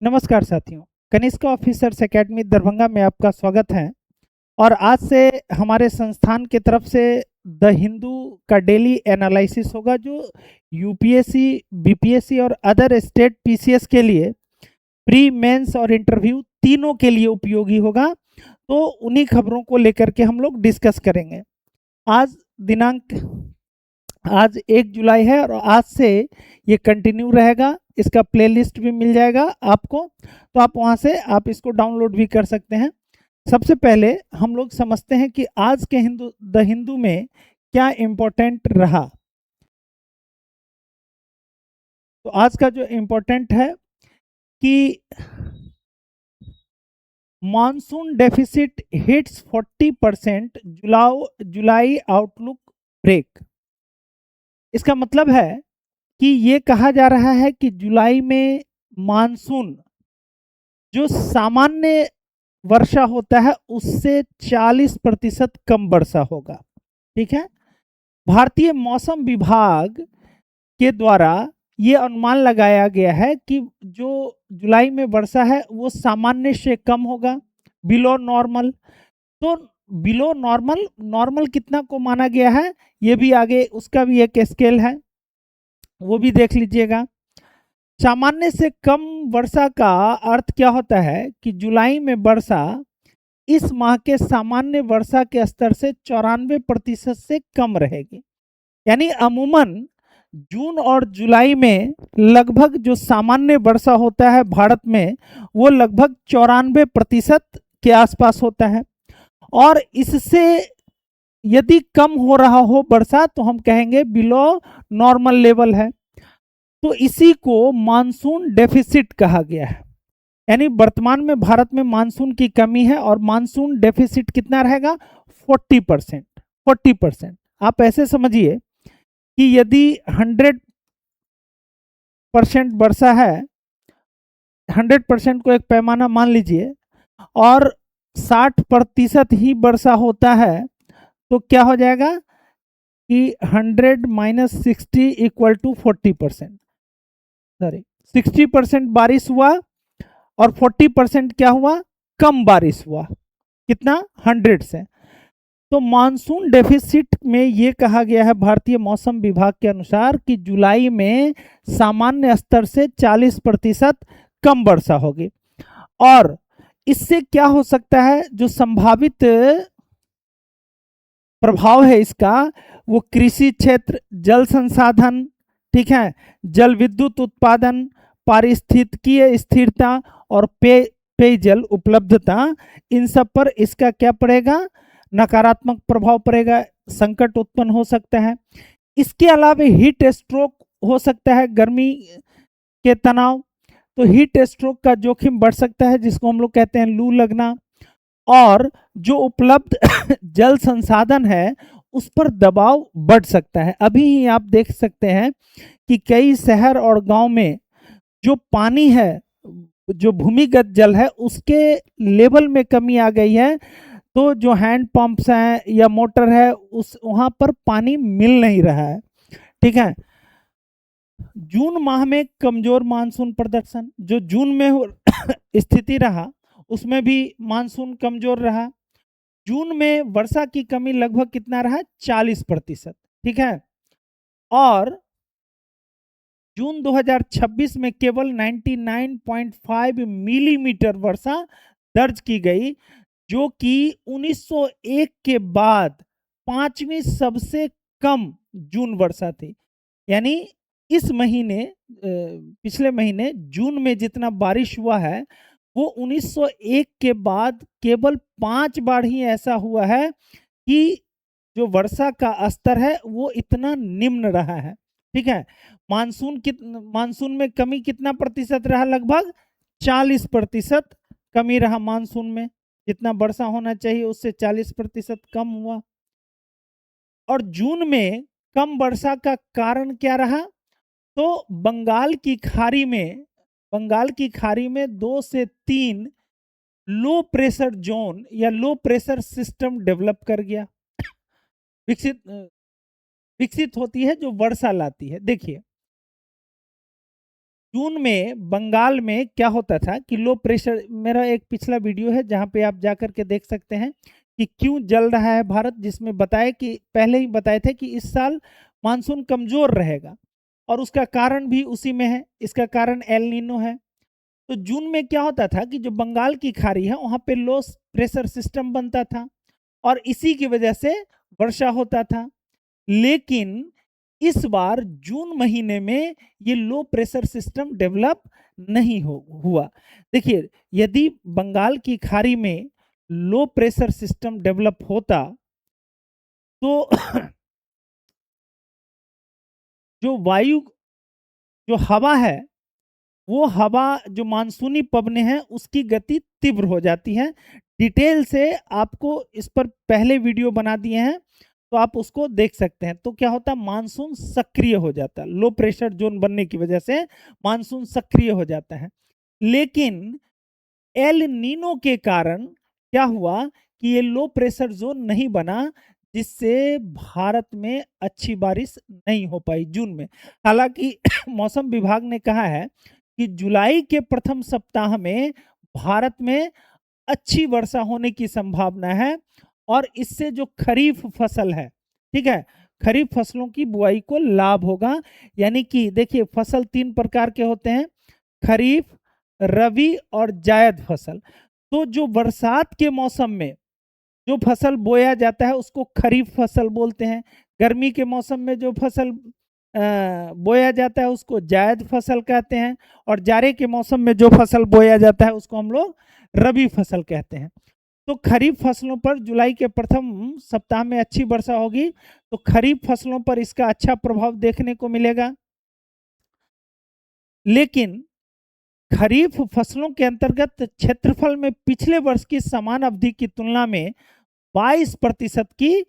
नमस्कार साथियों, Kanishka officers academy Darbhanga में आपका स्वागत है। और आज से हमारे संस्थान की तरफ से द हिंदू का डेली एनालिसिस होगा, जो यूपीएससी, बीपीएससी और अदर स्टेट पीसीएस के लिए प्री मेंस और इंटरव्यू तीनों के लिए उपयोगी होगा। तो उन्हीं खबरों को लेकर के हम लोग डिस्कस करेंगे। आज दिनांक आज 1 जुलाई है और आज से ये कंटिन्यू रहेगा। इसका प्लेलिस्ट भी मिल जाएगा आपको, तो आप वहाँ से आप इसको डाउनलोड भी कर सकते हैं। सबसे पहले हम लोग समझते हैं कि आज के द हिंदू में क्या इम्पोर्टेंट रहा। तो आज का जो इम्पोर्टेंट है कि मानसून डेफिसिट हिट्स 40%, जुलाई आउटलुक ब्रेक। इसका मतलब है कि ये कहा जा रहा है कि जुलाई में मानसून जो सामान्य वर्षा होता है उससे 40% कम वर्षा होगा। ठीक है, भारतीय मौसम विभाग के द्वारा ये अनुमान लगाया गया है कि जो जुलाई में वर्षा है वो सामान्य से कम होगा, बिलो नॉर्मल। तो बिलो नॉर्मल, नॉर्मल कितना को माना गया है, ये भी आगे उसका भी एक स्केल है, वो भी देख लीजिएगा। सामान्य से कम वर्षा का अर्थ क्या होता है कि जुलाई में वर्षा इस माह के सामान्य वर्षा के स्तर से 94% से कम रहेगी। यानी अमूमन जून और जुलाई में लगभग जो सामान्य वर्षा होता है भारत में वो लगभग 94% के आसपास होता है। और इससे यदि कम हो रहा हो वर्षा तो हम कहेंगे बिलो नॉर्मल लेवल है। तो इसी को मानसून डेफिसिट कहा गया है। यानी वर्तमान में भारत में मानसून की कमी है और मानसून डेफिसिट कितना रहेगा, 40%। 40% आप ऐसे समझिए कि यदि 100% वर्षा है, 100% को एक पैमाना मान लीजिए, और 60% ही वर्षा होता है, तो क्या हो जाएगा कि 100 माइनस 60 इक्वल टू 40%। सॉरी, 60% बारिश हुआ और 40% क्या हुआ, कम बारिश हुआ। कितना, 100 से। तो मानसून डेफिसिट में ये कहा गया है भारतीय मौसम विभाग के अनुसार कि जुलाई में सामान्य स्तर से 40% कम वर्षा होगी। और इससे क्या हो सकता है, जो संभावित प्रभाव है इसका, वो कृषि क्षेत्र, जल संसाधन, ठीक है, जल विद्युत उत्पादन, पारिस्थितिकीय स्थिरता और पेयजल उपलब्धता, इन सब पर इसका क्या पड़ेगा, नकारात्मक प्रभाव पड़ेगा, संकट उत्पन्न हो सकता है। इसके अलावा हीट स्ट्रोक हो सकता है, गर्मी के तनाव। तो हीट स्ट्रोक का जोखिम बढ़ सकता है, जिसको हम लोग कहते हैं लू लगना। और जो उपलब्ध जल संसाधन है उस पर दबाव बढ़ सकता है। अभी ही आप देख सकते हैं कि कई शहर और गांव में जो पानी है, जो भूमिगत जल है, उसके लेवल में कमी आ गई है। तो जो हैंड पंप्स हैं या मोटर है उस वहां पर पानी मिल नहीं रहा है। ठीक है, जून माह में कमजोर मानसून प्रदर्शन, जो जून में स्थिति रहा उसमें भी मानसून कमजोर रहा। जून में वर्षा की कमी लगभग कितना रहा, 40%। ठीक है, और जून 2026 में केवल 99.5 मिलीमीटर वर्षा दर्ज की गई, जो कि 1901 के बाद पांचवी सबसे कम जून वर्षा थी। यानी इस महीने, पिछले महीने जून में जितना बारिश हुआ है वो 1901 के बाद केवल 5 बार ही ऐसा हुआ है कि जो वर्षा का स्तर है वो इतना निम्न रहा है। ठीक है, मानसून में कमी कितना प्रतिशत रहा, लगभग 40% कमी रहा मानसून में। जितना वर्षा होना चाहिए उससे 40% कम हुआ। और जून में कम वर्षा का कारण क्या रहा, तो बंगाल की खाड़ी में 2 से 3 लो प्रेशर जोन या लो प्रेशर सिस्टम डेवलप कर गया, विकसित विकसित होती है, जो वर्षा लाती है। देखिए, जून में बंगाल में क्या होता था कि लो प्रेशर, मेरा एक पिछला वीडियो है जहां पे आप जाकर के देख सकते हैं कि क्यों जल रहा है भारत, जिसमें बताए कि पहले ही बताए थे कि इस साल मानसून कमजोर रहेगा और उसका कारण भी उसी में है, इसका कारण एल नीनो है। तो जून में क्या होता था कि जो बंगाल की खाड़ी है वहां पे लो प्रेशर सिस्टम बनता था और इसी की वजह से वर्षा होता था। लेकिन इस बार जून महीने में ये लो प्रेशर सिस्टम डेवलप नहीं हुआ। देखिए, यदि बंगाल की खाड़ी में लो प्रेशर सिस्टम डेवलप होता तो जो वायु, जो हवा है, वो हवा जो मानसूनी पवने हैं उसकी गति तीव्र हो जाती है। डिटेल से आपको इस पर पहले वीडियो बना दिए हैं, तो आप उसको देख सकते हैं। तो क्या होता है, मानसून सक्रिय हो जाता है, लो प्रेशर जोन बनने की वजह से मानसून सक्रिय हो जाता है। लेकिन एल नीनो के कारण क्या हुआ कि ये लो प्रेशर जोन नहीं बना, जिससे भारत में अच्छी बारिश नहीं हो पाई जून में। हालांकि मौसम विभाग ने कहा है कि जुलाई के प्रथम सप्ताह में भारत में अच्छी वर्षा होने की संभावना है और इससे जो खरीफ फसल है, ठीक है, खरीफ फसलों की बुआई को लाभ होगा। यानी कि देखिए, फसल तीन प्रकार के होते हैं, खरीफ, रबी और जायद फसल। तो जो बरसात के मौसम में जो फसल बोया जाता है उसको खरीफ फसल बोलते हैं। गर्मी के मौसम में जो फसल बोया जाता है उसको जायद फसल कहते हैं और जाड़े के मौसम में जो फसल बोया जाता है उसको हम लोग रबी फसल कहते हैं। तो खरीफ फसलों पर जुलाई के प्रथम सप्ताह में अच्छी वर्षा होगी, तो खरीफ फसलों पर इसका अच्छा प्रभाव देखने को मिलेगा। लेकिन खरीफ फसलों के अंतर्गत क्षेत्रफल में पिछले वर्ष की समान अवधि की तुलना में 22% की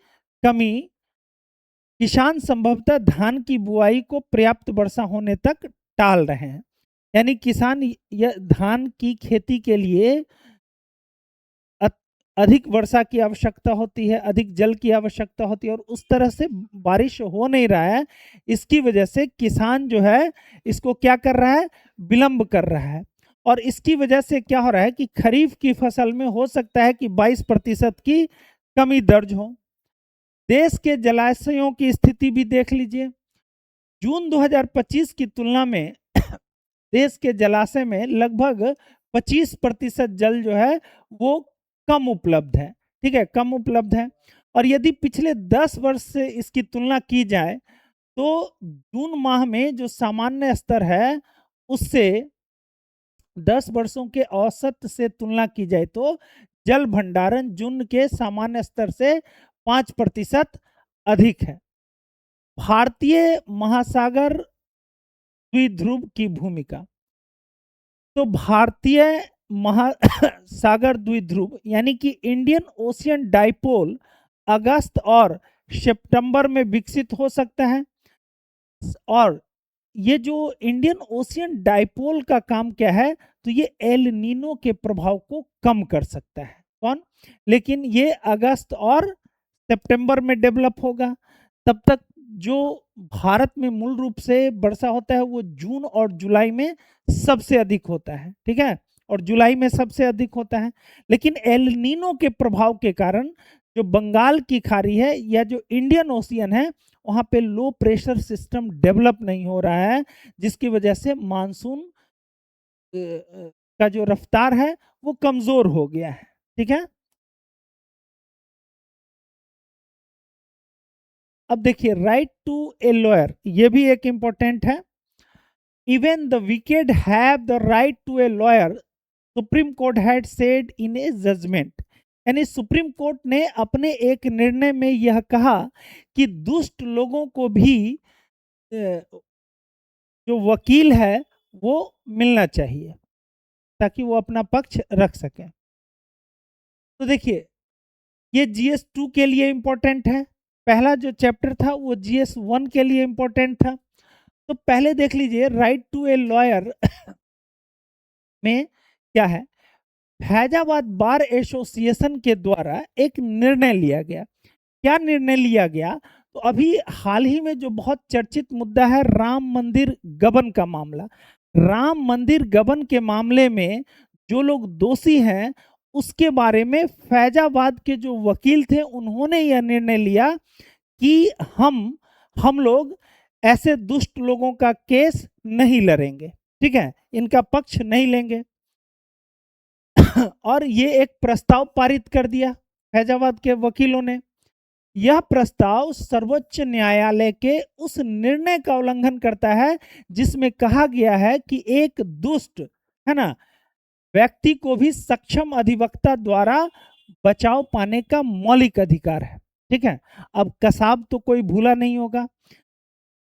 कमी, किसान संभवतः धान की बुआई को पर्याप्त वर्षा होने तक टाल रहे हैं। यानी किसान धान की खेती के लिए अधिक वर्षा की आवश्यकता होती है, अधिक जल की आवश्यकता होती है और उस तरह से बारिश हो नहीं रहा है। इसकी वजह से किसान जो है इसको क्या कर रहा है, विलंब कर रहा है और इसकी वजह से क्या हो रहा है कि खरीफ की फसल में हो सकता है कि 22% की कमी दर्ज हो। देश के जलाशयों की स्थिति भी देख लीजिए। जून 2025 की तुलना में देश के जलाशय में लगभग 25% जल जो है वो कम उपलब्ध है, ठीक है, कम उपलब्ध है। और यदि पिछले 10 वर्ष से इसकी तुलना की जाए तो जून माह में जो सामान्य स्तर है उससे 10 वर्षों के औसत से तुलना की जाए तो जल भंडारण जून के सामान्य स्तर से 5% अधिक है। भारतीय महासागर द्विध्रुव की भूमिका, तो भारतीय महासागर द्विध्रुव यानी कि इंडियन ओशियन डाइपोल अगस्त और सितंबर में विकसित हो सकता है। और ये जो इंडियन ओशियन डाइपोल का काम क्या है, तो ये एल नीनो के प्रभाव को कम कर सकता है। कौन? लेकिन ये अगस्त और सितंबर में डेवलप होगा। तब तक जो भारत में मूल रूप से वर्षा होता है वो जून और जुलाई में सबसे अधिक होता है, ठीक है, और जुलाई में सबसे अधिक होता है। लेकिन एल नीनो के प्रभाव के कारण जो बंगाल की खाड़ी है या जो इंडियन ओशियन है वहां पे लो प्रेशर सिस्टम डेवलप नहीं हो रहा है, जिसकी वजह से मानसून का जो रफ्तार है वो कमजोर हो गया है, ठीक है। अब देखिए, राइट टू ए लॉयर, ये भी एक इंपॉर्टेंट है। Even the wicked have the right to a lawyer, supreme court had said in a judgment. यानी सुप्रीम कोर्ट ने अपने एक निर्णय में यह कहा कि दुष्ट लोगों को भी जो वकील है वो मिलना चाहिए ताकि वो अपना पक्ष रख सकें। तो देखिए, ये GS 2 के लिए इंपॉर्टेंट है। पहला जो चैप्टर था वो GS 1 के लिए इंपॉर्टेंट था। तो पहले देख लीजिए, राइट टू ए लॉयर में क्या है, फैजाबाद बार एसोसिएशन के द्वारा एक निर्णय लिया गया। क्या निर्णय लिया गया? तो अभी हाल ही में जो बहुत चर्चित मुद्दा है राम मंदिर गबन का मामला, राम मंदिर गबन के मामले में जो लोग दोषी हैं उसके बारे में फैजाबाद के जो वकील थे उन्होंने यह निर्णय लिया कि हम लोग ऐसे दुष्ट लोगों का केस नहीं लड़ेंगे, ठीक है, इनका पक्ष नहीं लेंगे। और ये एक प्रस्ताव पारित कर दिया फैजाबाद के वकीलों ने। यह प्रस्ताव सर्वोच्च न्यायालय के उस निर्णय का उल्लंघन करता है जिसमें कहा गया है कि एक दुष्ट, है ना, व्यक्ति को भी सक्षम अधिवक्ता द्वारा बचाव पाने का मौलिक अधिकार है, ठीक है। अब कसाब तो कोई भूला नहीं होगा,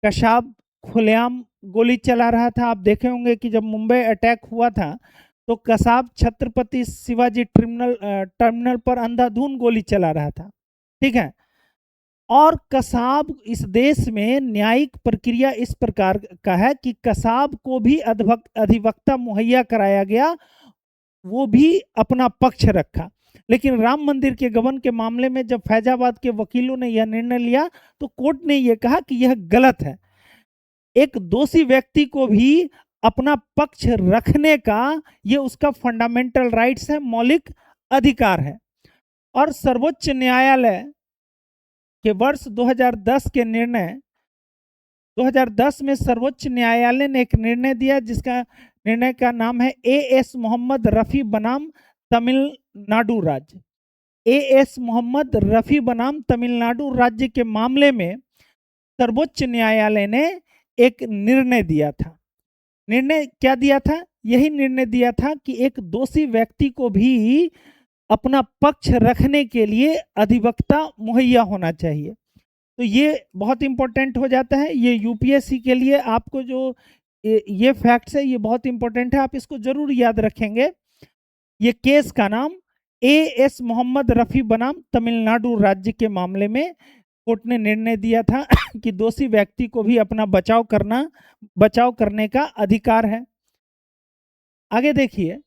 कसाब खुलेआम गोली चला रहा था। आप देखे होंगे कि जब मुंबई अटैक हुआ था तो कसाब छत्रपति शिवाजी टर्मिनल पर अंधाधुंध गोली चला रहा था, ठीक है। और कसाब, इस देश में न्यायिक प्रक्रिया इस प्रकार का है कि कसाब को भी अधिवक्ता मुहैया कराया गया, वो भी अपना पक्ष रखा। लेकिन राम मंदिर के गबन के मामले में जब फैजाबाद के वकीलों ने यह निर्णय लिया तो कोर्ट ने यह कहा कि यह गलत है। एक दोषी व्यक्ति को भी अपना पक्ष रखने का ये उसका फंडामेंटल राइट्स है, मौलिक अधिकार है। और सर्वोच्च न्यायालय के वर्ष 2010 के निर्णय 2010 में सर्वोच्च न्यायालय ने एक निर्णय दिया जिसका निर्णय का नाम है एएस मोहम्मद रफी बनाम तमिलनाडु राज्य। एएस मोहम्मद रफी बनाम तमिलनाडु राज्य के मामले में सर्वोच्च न्यायालय ने एक निर्णय दिया था। निर्णय क्या दिया था? यही निर्णय दिया था कि एक दोषी व्यक्ति को भी अपना पक्ष रखने के लिए अधिवक्ता मुहैया होना चाहिए। तो ये बहुत इंपॉर्टेंट हो जाता है। ये यूपीएससी के लिए आपको जो ये फैक्ट्स है ये बहुत इंपॉर्टेंट है, आप इसको जरूर याद रखेंगे। ये केस का नाम एएस मोहम्मद रफी बनाम तमिलनाडु राज्य के मामले में कोर्ट ने निर्णय दिया था कि दोषी व्यक्ति को भी अपना बचाव करने का अधिकार है। आगे देखिए,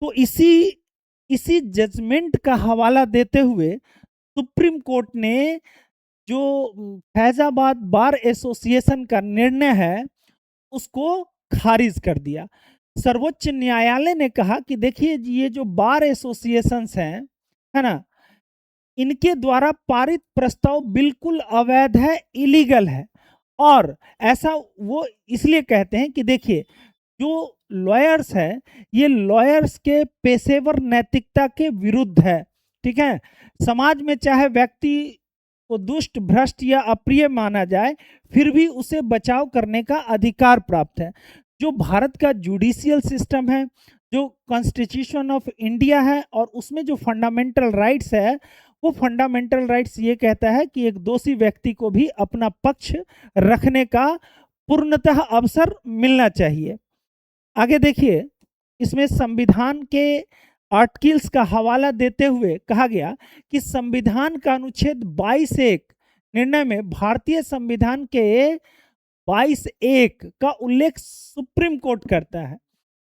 तो इसी जजमेंट का हवाला देते हुए सुप्रीम कोर्ट ने जो फैजाबाद बार एसोसिएशन का निर्णय है उसको खारिज कर दिया। सर्वोच्च न्यायालय ने कहा कि देखिए ये जो बार एसोसिएशंस हैं, है ना, इनके द्वारा पारित प्रस्ताव बिल्कुल अवैध है, इलीगल है। और ऐसा वो इसलिए कहते हैं कि देखिए जो लॉयर्स है ये लॉयर्स के पेशेवर नैतिकता के विरुद्ध है, ठीक है। समाज में चाहे व्यक्ति को दुष्ट, भ्रष्ट या अप्रिय माना जाए फिर भी उसे बचाव करने का अधिकार प्राप्त है। जो भारत का जुडिशियल सिस्टम है, जो कॉन्स्टिट्यूशन ऑफ इंडिया है और उसमें जो फंडामेंटल राइट्स है वो फंडामेंटल राइट्स ये कहता है कि एक दोषी व्यक्ति को भी अपना पक्ष रखने का पूर्णतः अवसर मिलना चाहिए। आगे देखिए, इसमें संविधान के आर्टिकल्स का हवाला देते हुए कहा गया कि संविधान का अनुच्छेद 22(1) निर्णय में भारतीय संविधान के 22(1) का उल्लेख सुप्रीम कोर्ट करता है।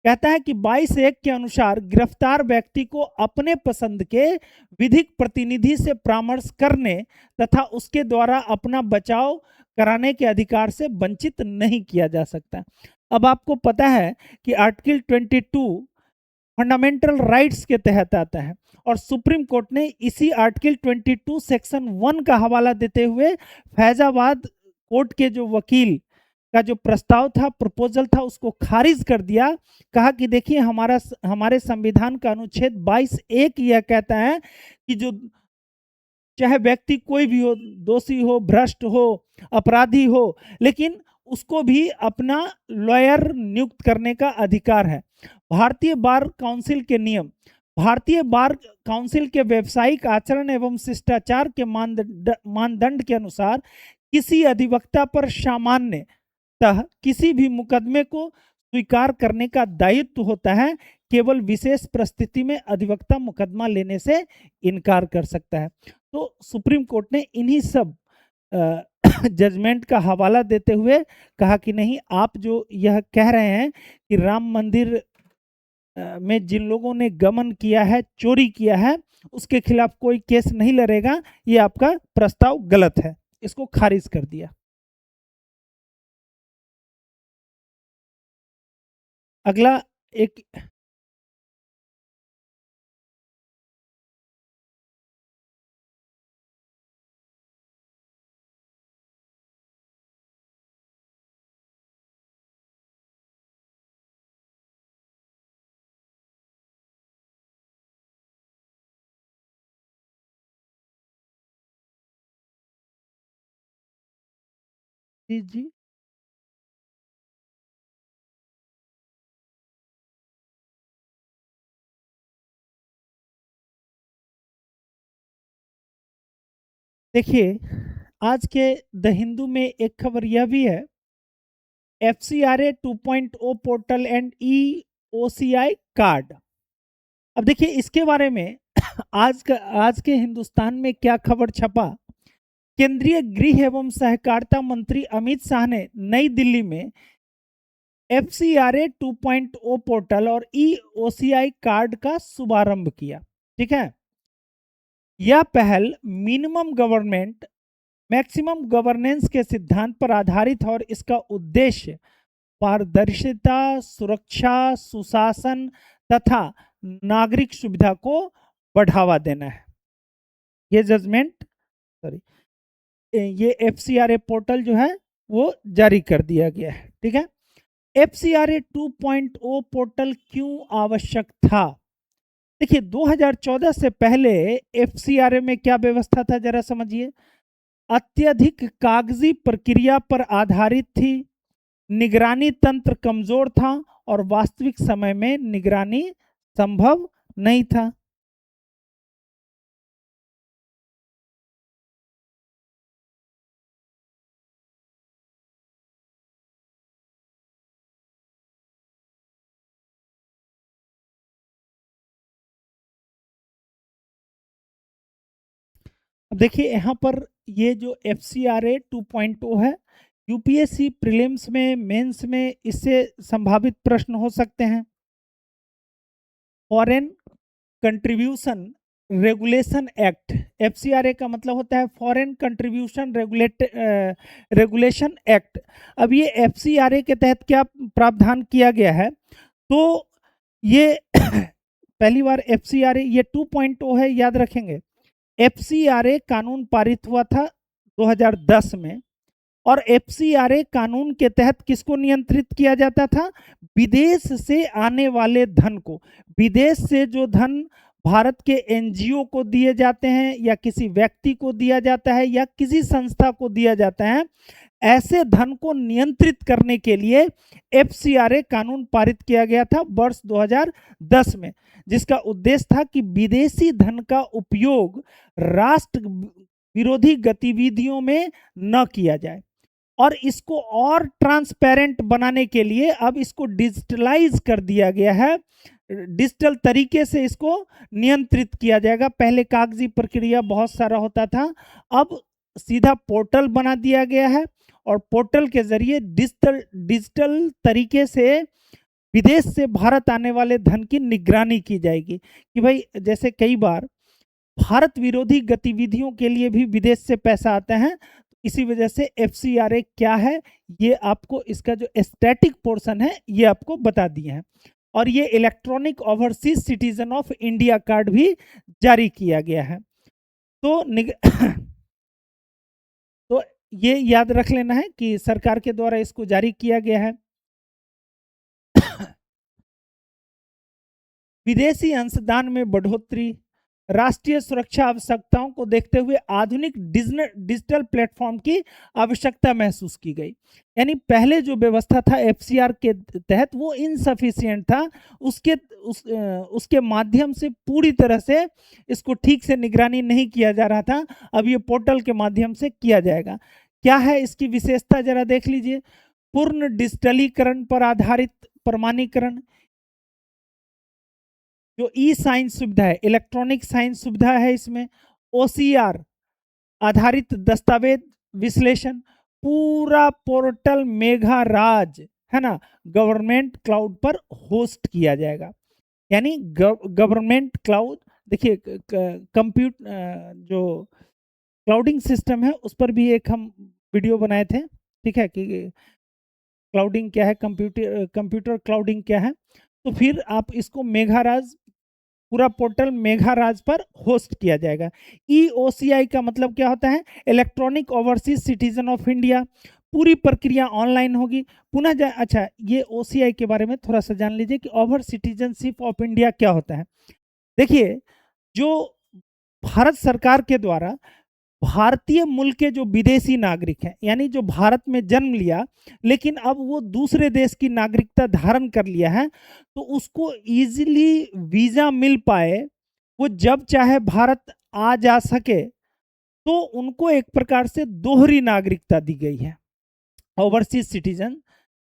कहता है कि 22(1) के अनुसार गिरफ्तार व्यक्ति को अपने पसंद के विधिक प्रतिनिधि से परामर्श करने तथा उसके द्वारा अपना बचाव कराने के अधिकार से वंचित नहीं किया जा सकता। अब आपको पता है कि आर्टिकल 22 फंडामेंटल राइट्स के तहत आता है और सुप्रीम कोर्ट ने इसी आर्टिकल 22 सेक्शन 1 का हवाला देते हुए फैजाबाद कोर्ट के जो वकील का जो प्रस्ताव था, प्रपोजल था, उसको खारिज कर दिया। कहा कि देखिए हमारे संविधान का अनुच्छेद 22(1) यह कहता है कि जो चाहे व्यक्ति कोई भी हो, दोषी हो, भ्रष्ट हो, अपराधी हो, लेकिन उसको भी अपना लॉयर नियुक्त करने का अधिकार है। भारतीय बार काउंसिल के नियम, भारतीय बार काउंसिल के व्यावसायिक आचरण एवं शिष्टाचार के मानदंड के अनुसार किसी अधिवक्ता पर सामान्यतः किसी भी मुकदमे को स्वीकार करने का दायित्व होता है। केवल विशेष परिस्थिति में अधिवक्ता मुकदमा लेने से इनकार कर सकता है। तो सुप्रीम कोर्ट ने इन्हीं सब जजमेंट का हवाला देते हुए कहा कि नहीं, आप जो यह कह रहे हैं कि राम मंदिर में जिन लोगों ने गमन किया है, चोरी किया है, उसके खिलाफ कोई केस नहीं लड़ेगा, ये आपका प्रस्ताव गलत है। इसको खारिज कर दिया। अगला एक जी जी देखिए, आज के द हिंदू में एक खबर यह भी है, FCRA 2.0 portal and EOCI card. अब देखिए इसके बारे में आज के हिंदुस्तान में क्या खबर छपा। केंद्रीय गृह एवं सहकारिता मंत्री अमित शाह ने नई दिल्ली में FCRA 2.0 पोर्टल और EOCI कार्ड का शुभारंभ किया। ठीक है, यह पहल मिनिमम गवर्नमेंट मैक्सिमम गवर्नेंस के सिद्धांत पर आधारित है और इसका उद्देश्य पारदर्शिता, सुरक्षा, सुशासन तथा नागरिक सुविधा को बढ़ावा देना है। ये जजमेंट सॉरी ये FCRA पोर्टल जो है वो जारी कर दिया गया है। ठीक है, FCRA 2.0 पोर्टल क्यों आवश्यक था? देखिए 2014 से पहले FCRA में क्या व्यवस्था था जरा समझिए। अत्यधिक कागजी प्रक्रिया पर आधारित थी, निगरानी तंत्र कमजोर था और वास्तविक समय में निगरानी संभव नहीं था। अब देखिए यहाँ पर ये जो FCRA 2.0 है, यूपीएससी प्रीलिम्स में, मेंस में इससे संभावित प्रश्न हो सकते हैं। Foreign contribution regulation act, FCRA का मतलब होता है फॉरेन कंट्रीब्यूशन रेगुलेशन एक्ट। अब ये FCRA के तहत क्या प्रावधान किया गया है, तो ये पहली बार FCRA ये 2.0 है, याद रखेंगे। FCRA कानून पारित हुआ था 2010 में और FCRA कानून के तहत किसको नियंत्रित किया जाता था? विदेश से आने वाले धन को। विदेश से जो धन भारत के एनजीओ को दिए जाते हैं या किसी व्यक्ति को दिया जाता है या किसी संस्था को दिया जाता है, ऐसे धन को नियंत्रित करने के लिए FCRA कानून पारित किया गया था वर्ष 2010 में, जिसका उद्देश्य था कि विदेशी धन का उपयोग राष्ट्र विरोधी गतिविधियों में न किया जाए और इसको और ट्रांसपेरेंट बनाने के लिए अब इसको डिजिटलाइज कर दिया गया है। डिजिटल तरीके से इसको नियंत्रित किया जाएगा। पहले कागजी प्रक्रिया बहुत सारा होता था, अब सीधा पोर्टल बना दिया गया है और पोर्टल के जरिए डिजिटल तरीके से विदेश से भारत आने वाले धन की निगरानी की जाएगी कि भाई जैसे कई बार भारत विरोधी गतिविधियों के लिए भी विदेश से पैसा आता है, इसी वजह से FCRA क्या है ये आपको इसका जो स्टैटिक पोर्शन है ये आपको बता दिए हैं। और ये electronic overseas citizen of India card भी जारी किया गया है। तो तो ये याद रख लेना है कि सरकार के द्वारा इसको जारी किया गया है। विदेशी अंशदान में बढ़ोतरी, राष्ट्रीय सुरक्षा आवश्यकताओं को देखते हुए आधुनिक डिजिटल प्लेटफॉर्म की आवश्यकता महसूस की गई। यानी पहले जो व्यवस्था था FCR के तहत वो इनसफिशिएंट था, उसके माध्यम से पूरी तरह से इसको ठीक से निगरानी नहीं किया जा रहा था। अब ये पोर्टल के माध्यम से किया जाएगा। क्या है इसकी विशेषता जरा देख लीजिए। पूर्ण डिजिटलीकरण पर आधारित प्रमाणीकरण, जो ई साइन सुविधा है, इलेक्ट्रॉनिक साइन सुविधा है इसमें, OCR आधारित दस्तावेज विश्लेषण, पूरा पोर्टल मेघा राज है ना गवर्नमेंट क्लाउड पर होस्ट किया जाएगा। यानी गवर्नमेंट क्लाउड, देखिए जो क्लाउडिंग सिस्टम है उस पर भी एक हम वीडियो बनाए थे, ठीक है कि क्लाउडिंग क्या है, कंप्यूटर क्लाउडिंग क्या है। तो फिर आप इसको मेघाराज, पूरा पोर्टल मेघाराज पर होस्ट किया जाएगा। ईओसीआई का मतलब क्या होता है, electronic overseas citizen of India. पूरी प्रक्रिया ऑनलाइन होगी। पुनः अच्छा, ये ओसीआई के बारे में थोड़ा सा जान लीजिए कि ओवर सिटीजनशिप ऑफ इंडिया क्या होता है। देखिए, जो भारत सरकार के द्वारा भारतीय मूल के जो विदेशी नागरिक हैं, यानी जो भारत में जन्म लिया लेकिन अब वो दूसरे देश की नागरिकता धारण कर लिया है, तो उसको इजीली वीजा मिल पाए, वो जब चाहे भारत आ जा सके, तो उनको एक प्रकार से दोहरी नागरिकता दी गई है, ओवरसीज सिटीजन।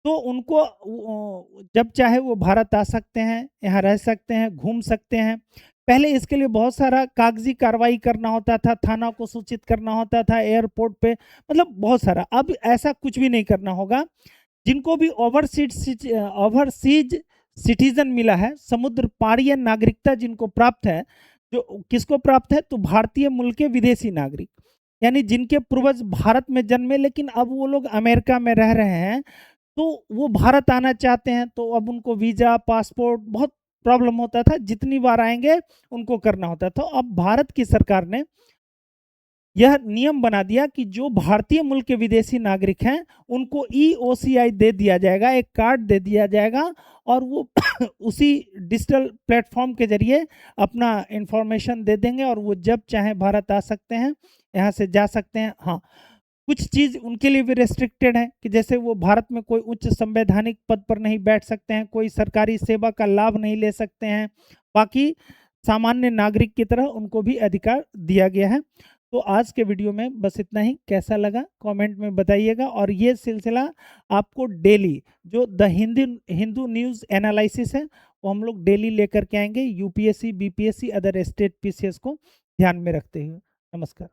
तो उनको जब चाहे वो भारत आ सकते हैं, यहाँ रह सकते हैं, घूम सकते हैं। पहले इसके लिए बहुत सारा कागजी कार्रवाई करना होता था, थाना को सूचित करना होता था, एयरपोर्ट पे, मतलब बहुत सारा। अब ऐसा कुछ भी नहीं करना होगा। जिनको भी ओवरसीज सिटीजन मिला है, समुद्र पारीय नागरिकता जिनको प्राप्त है, जो किसको प्राप्त है, तो भारतीय मूल के विदेशी नागरिक, यानी जिनके पूर्वज भारत में जन्मे लेकिन अब वो लोग अमेरिका में रह रहे हैं, तो वो भारत आना चाहते हैं, तो अब उनको वीजा, पासपोर्ट बहुत प्रॉब्लम होता था, जितनी बार आएंगे उनको करना होता था। अब भारत की सरकार ने यह नियम बना दिया कि जो भारतीय मूल के विदेशी नागरिक हैं उनको ईओसीआई दे दिया जाएगा, एक कार्ड दे दिया जाएगा, और वो उसी डिजिटल प्लेटफॉर्म के जरिए अपना इंफॉर्मेशन दे देंगे और वो जब चाहे भारत आ सकते हैं, यहाँ से जा सकते हैं। हाँ, कुछ चीज़ उनके लिए भी रेस्ट्रिक्टेड है कि जैसे वो भारत में कोई उच्च संवैधानिक पद पर नहीं बैठ सकते हैं, कोई सरकारी सेवा का लाभ नहीं ले सकते हैं, बाकी सामान्य नागरिक की तरह उनको भी अधिकार दिया गया है। तो आज के वीडियो में बस इतना ही। कैसा लगा कमेंट में बताइएगा, और ये सिलसिला आपको डेली जो द हिंदू न्यूज़ एनालिसिस है वो हम लोग डेली लेकर के आएंगे, UPSC, BPSC, other state PCS को ध्यान में रखते हुए। नमस्कार।